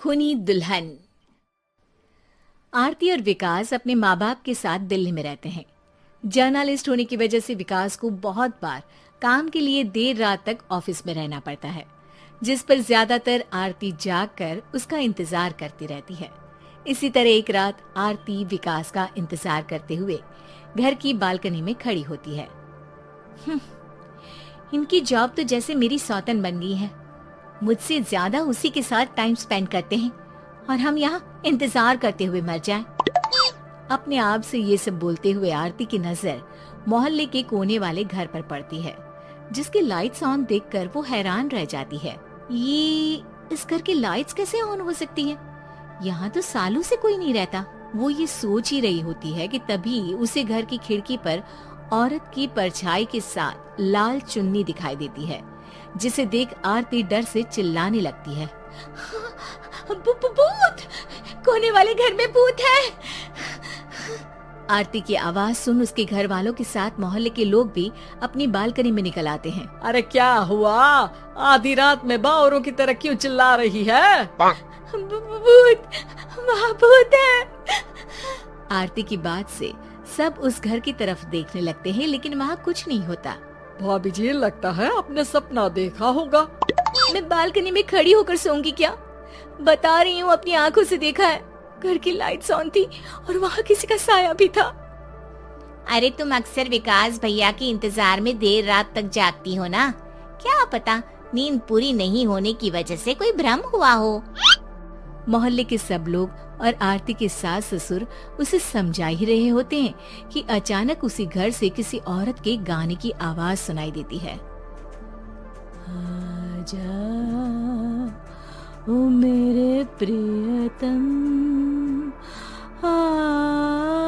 खूनी दुल्हन। आरती और विकास अपने माँ बाप के साथ दिल्ली में रहते हैं। जर्नलिस्ट होने की वजह से विकास को बहुत बार काम के लिए देर रात तक ऑफिस में रहना पड़ता है, जिस पर ज्यादातर आरती जागकर उसका इंतजार करती रहती है। इसी तरह एक रात आरती विकास का इंतजार करते हुए घर की बालकनी में खड़ी होती है। इनकी जॉब तो जैसे मेरी सौतन बन गई है। मुझसे ज्यादा उसी के साथ टाइम स्पेंड करते हैं और हम यहाँ इंतजार करते हुए मर जाएं। अपने आप से ये सब बोलते हुए आरती की नजर मोहल्ले के कोने वाले घर पर पड़ती है, जिसके लाइट्स ऑन देखकर वो हैरान रह जाती है। ये इस घर की लाइट्स कैसे ऑन हो सकती है? यहाँ तो सालों से कोई नहीं रहता। वो ये सोच ही रही होती है कि तभी उसे घर की खिड़की पर औरत की परछाई के साथ लाल चुन्नी दिखाई देती है, जिसे देख आरती डर से चिल्लाने लगती है। भूत! कोने वाले घर में भूत है। आरती की आवाज सुन उसके घर वालों के साथ मोहल्ले के लोग भी अपनी बालकनी में निकल आते हैं। अरे क्या हुआ? आधी रात में बावरों की तरह क्यों चिल्ला रही है? भूत! वहाँ भूत है। आरती की बात से सब उस घर की तरफ देखने लगते हैं, लेकिन वहाँ कुछ नहीं होता। भाभी जी, लगता है आपने सपना देखा होगा। मैं बालकनी में खड़ी होकर सोऊंगी क्या? बता रही हूँ, अपनी आंखों से देखा है। घर की लाइट्स ऑन थी और वहाँ किसी का साया भी था। अरे तुम अक्सर विकास भैया के इंतजार में देर रात तक जागती हो ना, क्या पता नींद पूरी नहीं होने की वजह से कोई भ्रम हुआ हो। मोहल्ले के सब लोग और आरती के सास ससुर उसे समझा ही रहे होते हैं कि अचानक उसी घर से किसी औरत के गाने की आवाज सुनाई देती है। आजा ओ मेरे प्रियतम आजा।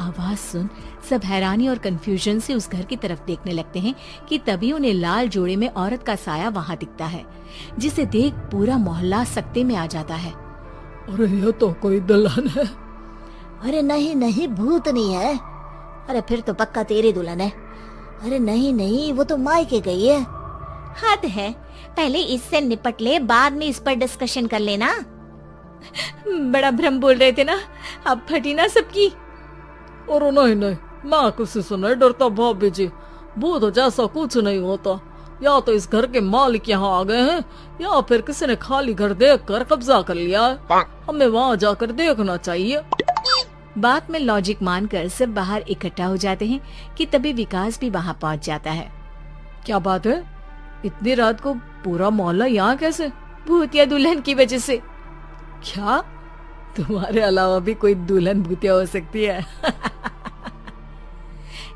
आवाज सुन सब हैरानी और कंफ्यूजन से उस घर की तरफ देखने लगते हैं कि तभी उन्हें लाल जोड़े में औरत का साया वहाँ दिखता है, जिसे देख पूरा मोहल्ला सकते में आ जाता है। अरे ये तो कोई दुल्हन है। अरे नहीं नहीं, भूत नहीं है। अरे फिर तो पक्का तेरी दुल्हन है। अरे नहीं नहीं, वो तो मायके गई है। हद है, पहले इससे निपट ले, बाद में इस पर डिस्कशन कर लेना। बड़ा भ्रम बोल रहे थे ना, अब फटी ना सबकी। और नहीं नहीं, मैं किसी से नहीं डरता भाभी जी। भूत जैसा कुछ नहीं होता। या तो इस घर के मालिक यहाँ आ गए हैं, या फिर किसी ने खाली घर देखकर कब्जा कर लिया है। हमें वहाँ जाकर देखना चाहिए। बात में लॉजिक मानकर सब बाहर इकट्ठा हो जाते हैं कि तभी विकास भी वहाँ पहुँच जाता है। क्या बात है? इतनी रात को पूरा मोहल्ला यहाँ कैसे? भूतिया दुल्हन की वजह से। क्या तुम्हारे अलावा भी कोई दुल्हन भूतिया हो सकती है?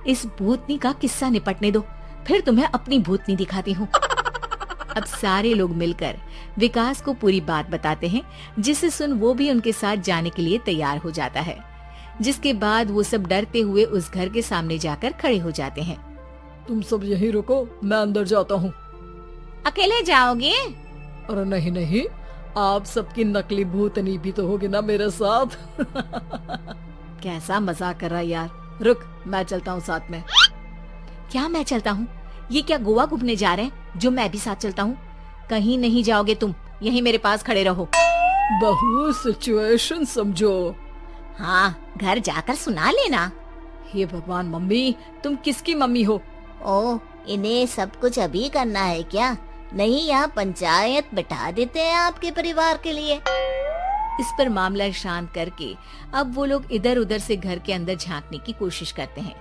इस भूतनी का किस्सा निपटने दो, फिर तुम्हें अपनी भूतनी दिखाती हूँ। अब सारे लोग मिलकर विकास को पूरी बात बताते हैं, जिसे सुन वो भी उनके साथ जाने के लिए तैयार हो जाता है। जिसके बाद वो सब डरते हुए उस घर के सामने जाकर खड़े हो जाते हैं। तुम सब यहीं रुको, मैं अंदर जाता हूँ। अकेले जाओगे? अरे नहीं नहीं, आप सबकी नकली भूतनी भी तो होगी ना मेरे साथ। कैसा मजाक कर रहा यार। रुक, मैं चलता हूँ साथ में। क्या मैं चलता हूँ? ये क्या गोवा घूमने जा रहे हैं जो मैं भी साथ चलता हूँ? कहीं नहीं जाओगे तुम, यहीं मेरे पास खड़े रहो। बहू सिचुएशन समझो। हाँ, घर जाकर सुना लेना। हे भगवान, मम्मी तुम किसकी मम्मी हो? ओ, इन्हें सब कुछ अभी करना है क्या? नहीं, यहाँ पंचायत बैठा देते हैं आपके परिवार के लिए। इस पर मामला शांत करके अब वो लोग इधर उधर से घर के अंदर झांकने की कोशिश करते हैं।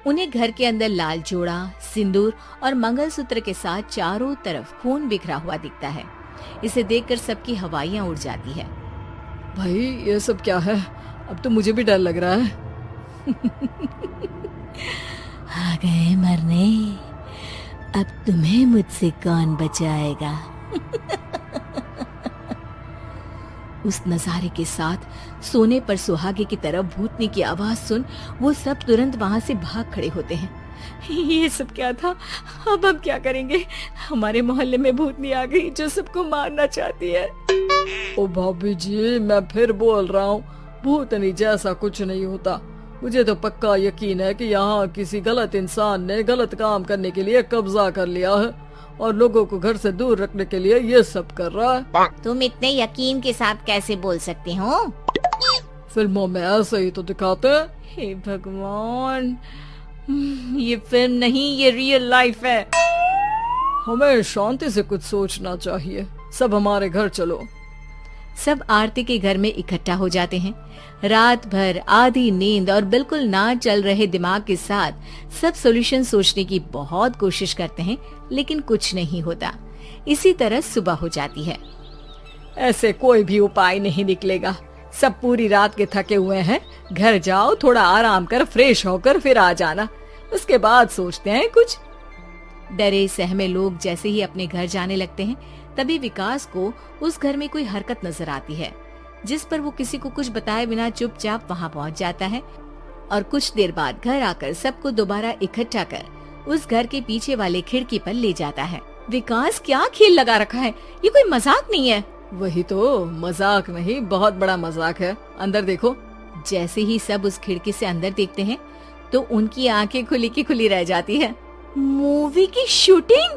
उन्हें घर के अंदर लाल जोड़ा, सिंदूर और मंगलसूत्र के साथ चारों तरफ खून बिखरा हुआ दिखता है। इसे देखकर सबकी हवाइयां उड़ जाती है। भाई ये सब क्या है? अब तो मुझे भी डर लग रहा है। आ गए मरने, अब तुम्हें मुझसे कौन बचाएगा? उस नजारे के साथ सोने पर सुहागे की तरफ भूतनी की आवाज सुन वो सब तुरंत वहाँ से भाग खड़े होते हैं। ये सब क्या था? अब हम क्या करेंगे? हमारे मोहल्ले में भूतनी आ गई जो सबको मारना चाहती है। ओ भाभी जी, मैं फिर बोल रहा हूँ, भूतनी जैसा कुछ नहीं होता। मुझे तो पक्का यकीन है कि यहाँ किसी गलत इंसान ने गलत काम करने के लिए कब्जा कर लिया है और लोगों को घर से दूर रखने के लिए ये सब कर रहा है। तुम इतने यकीन के साथ कैसे बोल सकते हो? फिल्मों में ऐसे ही तो दिखाते हैं। हे भगवान, ये फिल्म नहीं, ये रियल लाइफ है। हमें शांति से कुछ सोचना चाहिए। सब हमारे घर चलो। सब आरती के घर में इकट्ठा हो जाते हैं। रात भर आधी नींद और बिल्कुल ना चल रहे दिमाग के साथ सब सॉल्यूशन सोचने की बहुत कोशिश करते हैं, लेकिन कुछ नहीं होता। इसी तरह सुबह हो जाती है। ऐसे कोई भी उपाय नहीं निकलेगा। सब पूरी रात के थके हुए हैं। घर जाओ, थोड़ा आराम कर, फ्रेश होकर फिर आ जाना। उसके बाद सोचते हैं कुछ। डरे सहमे लोग जैसे ही अपने घर जाने लगते हैं, तभी विकास को उस घर में कोई हरकत नजर आती है, जिस पर वो किसी को कुछ बताए बिना चुपचाप वहां पहुंच जाता है और कुछ देर बाद घर आकर सबको दोबारा इकट्ठा कर उस घर के पीछे वाले खिड़की पर ले जाता है। विकास, क्या खेल लगा रखा है? ये कोई मजाक नहीं है। वही तो, मजाक नहीं, बहुत बड़ा मजाक है। अंदर देखो। जैसे ही सब उस खिड़की से अंदर देखते हैं तो उनकी आंखें खुली की खुली रह जाती है। मूवी की शूटिंग?